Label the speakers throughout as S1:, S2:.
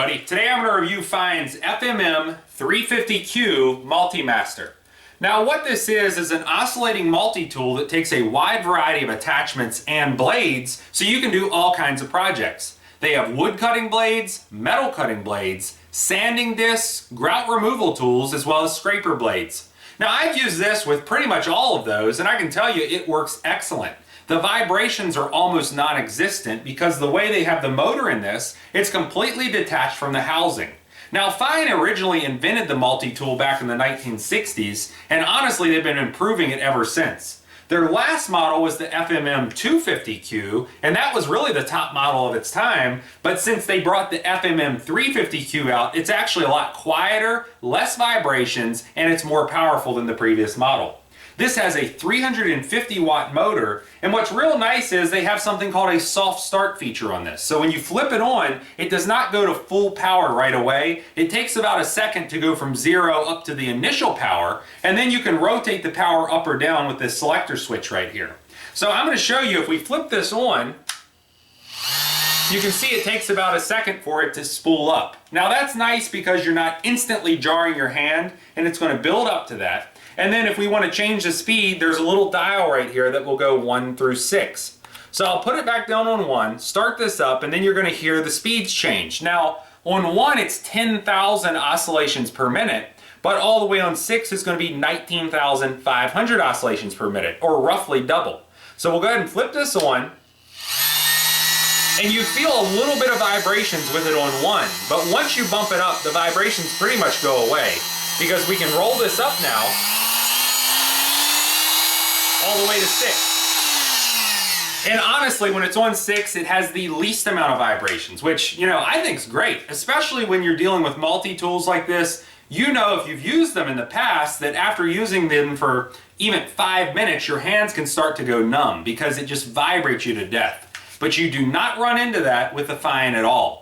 S1: everybody. Today I'm going to review Fein's FMM 350Q Multimaster. Now what this is an oscillating multi-tool that takes a wide variety of attachments and blades so you can do all kinds of projects. They have wood cutting blades, metal cutting blades, sanding discs, grout removal tools, as well as scraper blades. Now I've used this with pretty much all of those and I can tell you it works excellent. The vibrations are almost non-existent because the way they have the motor in this, it's completely detached from the housing. Now Fein originally invented the multi-tool back in the 1960s, and honestly they've been improving it ever since. Their last model was the FMM 250Q, and that was really the top model of its time, but since they brought the FMM 350Q out, it's actually a lot quieter, less vibrations, and it's more powerful than the previous model. This has a 350 watt motor, and what's real nice is they have something called a soft start feature on this. So when you flip it on, it does not go to full power right away. It takes about a second to go from 0 up to the initial power, and then you can rotate the power up or down with this selector switch right here. So I'm going to show you, if we flip this on, you can see it takes about a second for it to spool up. Now that's nice because you're not instantly jarring your hand, and it's going to build up to that. And then if we want to change the speed, there's a little dial right here that will go 1 through 6. So I'll put it back down on 1, start this up, and then you're going to hear the speeds change. Now on 1 it's 10,000 oscillations per minute, but all the way on 6 is going to be 19,500 oscillations per minute, or roughly double. So we'll go ahead and flip this on, and you feel a little bit of vibrations with it on 1, but once you bump it up, the vibrations pretty much go away, because we can roll this up now all the way to 6. And honestly, when it's on 6, it has the least amount of vibrations, which, you know, I think is great, especially when you're dealing with multi-tools like this. You know, if you've used them in the past, that after using them for even 5 minutes, your hands can start to go numb because it just vibrates you to death. But you do not run into that with the Fein at all.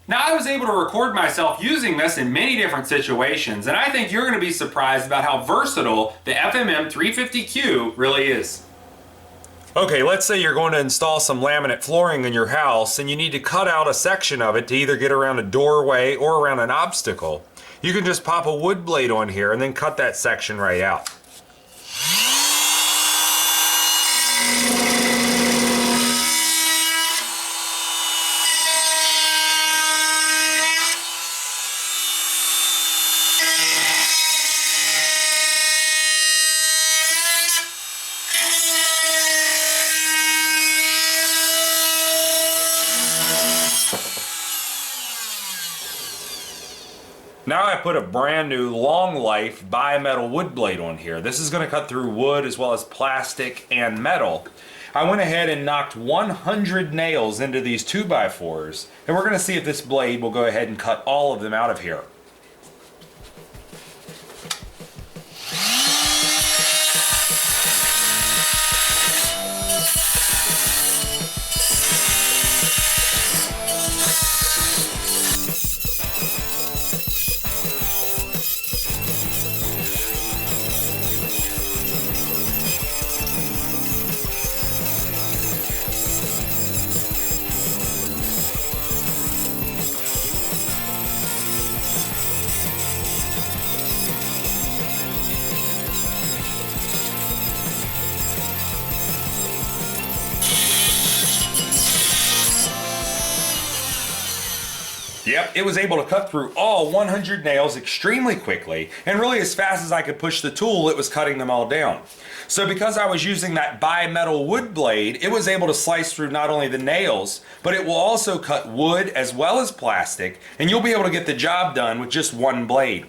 S1: Now I was able to record myself using this in many different situations, and I think you're going to be surprised about how versatile the FMM 350Q really is. Okay, let's say you're going to install some laminate flooring in your house and you need to cut out a section of it to either get around a doorway or around an obstacle. You can just pop a wood blade on here and then cut that section right out. Now I put a brand new long life bimetal wood blade on here. This is going to cut through wood as well as plastic and metal. I went ahead and knocked 100 nails into these 2x4s, and we're going to see if this blade will go ahead and cut all of them out of here. Yep, it was able to cut through all 100 nails extremely quickly, and really as fast as I could push the tool, it was cutting them all down. So because I was using that bimetal wood blade, it was able to slice through not only the nails, but it will also cut wood as well as plastic, and you'll be able to get the job done with just one blade.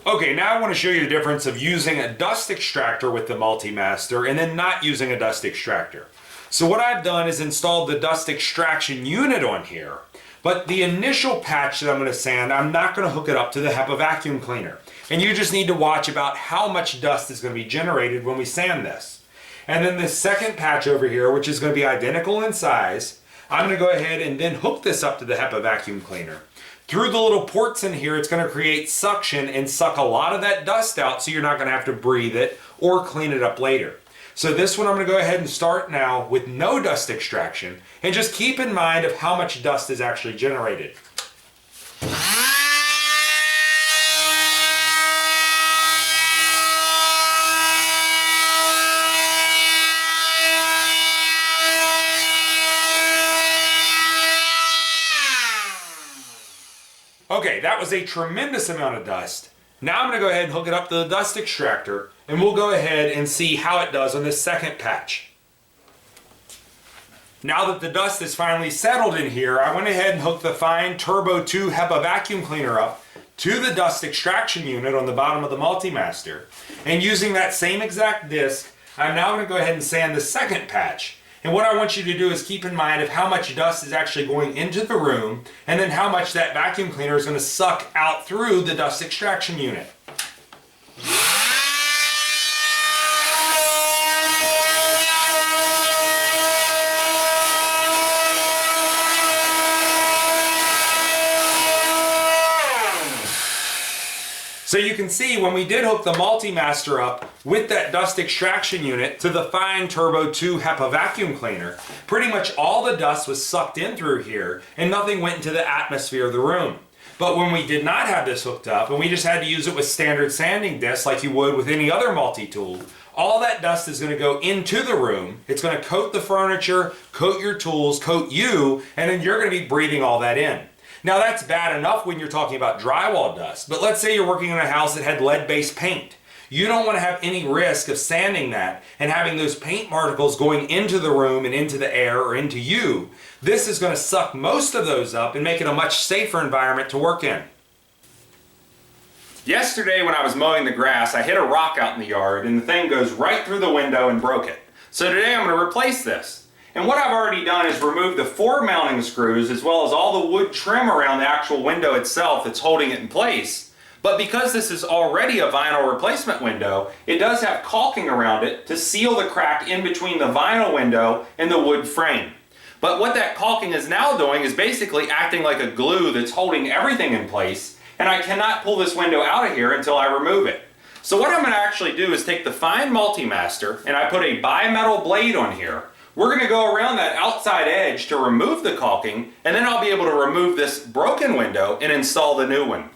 S1: Okay, now I want to show you the difference of using a dust extractor with the Multimaster and then not using a dust extractor. So what I've done is installed the dust extraction unit on here. But the initial patch that I'm going to sand, I'm not going to hook it up to the HEPA vacuum cleaner. And you just need to watch about how much dust is going to be generated when we sand this. And then the second patch over here, which is going to be identical in size, I'm going to go ahead and then hook this up to the HEPA vacuum cleaner. Through the little ports in here, it's going to create suction and suck a lot of that dust out, so you're not going to have to breathe it or clean it up later. So this one I'm going to go ahead and start now with no dust extraction, and just keep in mind of how much dust is actually generated. Okay, that was a tremendous amount of dust. Now I'm going to go ahead and hook it up to the dust extractor, and we'll go ahead and see how it does on this second patch. Now that the dust is finally settled in here, I went ahead and hooked the Fein Turbo 2 HEPA vacuum cleaner up to the dust extraction unit on the bottom of the Multimaster. And using that same exact disc, I'm now going to go ahead and sand the second patch. And what I want you to do is keep in mind of how much dust is actually going into the room, and then how much that vacuum cleaner is going to suck out through the dust extraction unit. So you can see when we did hook the Multimaster up with that dust extraction unit to the Fein Turbo 2 HEPA vacuum cleaner, pretty much all the dust was sucked in through here and nothing went into the atmosphere of the room. But when we did not have this hooked up and we just had to use it with standard sanding discs like you would with any other multi-tool, all that dust is going to go into the room. It's going to coat the furniture, coat your tools, coat you, and then you're going to be breathing all that in. Now that's bad enough when you're talking about drywall dust, but let's say you're working in a house that had lead-based paint. You don't want to have any risk of sanding that and having those paint particles going into the room and into the air or into you. This is going to suck most of those up and make it a much safer environment to work in. Yesterday when I was mowing the grass, I hit a rock out in the yard and the thing goes right through the window and broke it. So today I'm going to replace this. And what I've already done is remove the 4 mounting screws as well as all the wood trim around the actual window itself that's holding it in place. But because this is already a vinyl replacement window, it does have caulking around it to seal the crack in between the vinyl window and the wood frame. But what that caulking is now doing is basically acting like a glue that's holding everything in place, and I cannot pull this window out of here until I remove it. So what I'm going to actually do is take the Fein Multimaster and I put a bimetal blade on here. We're going to go around that outside edge to remove the caulking, and then I'll be able to remove this broken window and install the new one.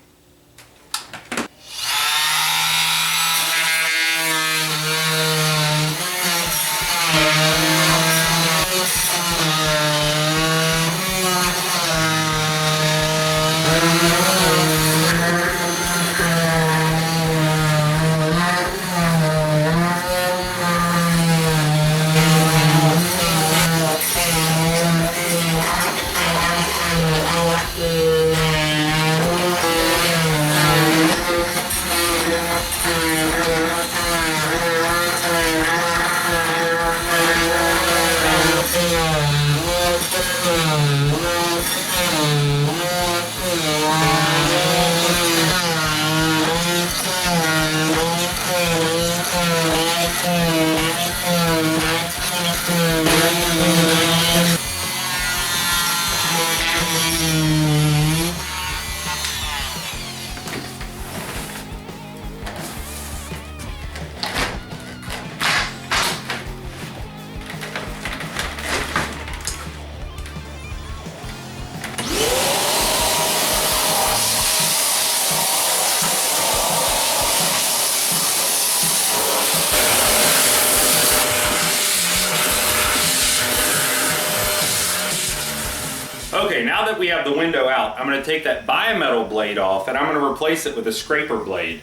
S1: Okay, now that we have the window out, I'm going to take that bimetal blade off and I'm going to replace it with a scraper blade.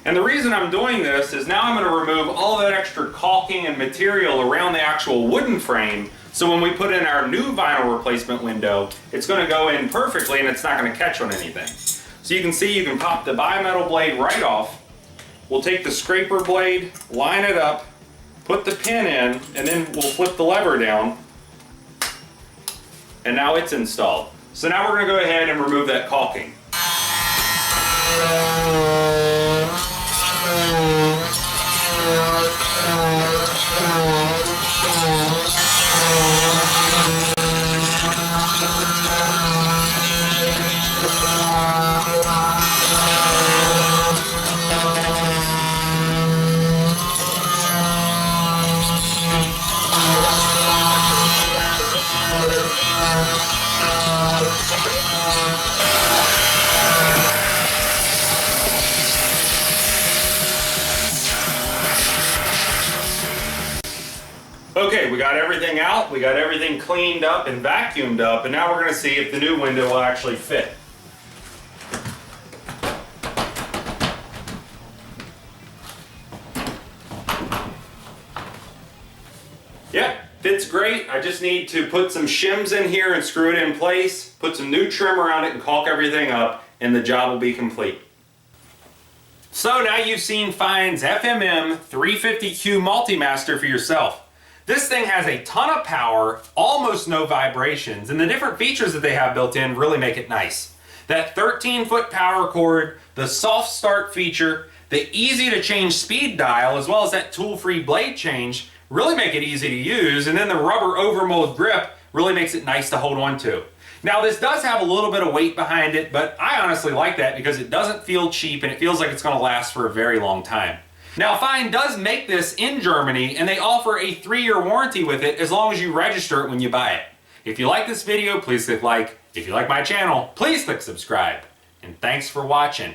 S1: And the reason I'm doing this is now I'm going to remove all that extra caulking and material around the actual wooden frame, so when we put in our new vinyl replacement window, it's going to go in perfectly and it's not going to catch on anything. So you can see you can pop the bimetal blade right off. We'll take the scraper blade, line it up, put the pin in, and then we'll flip the lever down. And now it's installed. So now we're going to go ahead and remove that caulking. Okay, we got everything out, we got everything cleaned up and vacuumed up, and now we're going to see if the new window will actually fit. Fits great. I just need to put some shims in here and screw it in place, put some new trim around it and caulk everything up, and the job will be complete. So now you've seen Fein's FMM 350Q Multimaster for yourself. This thing has a ton of power, almost no vibrations, and the different features that they have built in really make it nice. That 13-foot power cord, the soft start feature, the easy to change speed dial, as well as that tool-free blade change really make it easy to use, and then the rubber overmold grip really makes it nice to hold on to. Now this does have a little bit of weight behind it, but I honestly like that because it doesn't feel cheap and it feels like it's going to last for a very long time. Now Fein does make this in Germany and they offer a 3-year warranty with it as long as you register it when you buy it. If you like this video, please click like. If you like my channel, please click subscribe. And thanks for watching.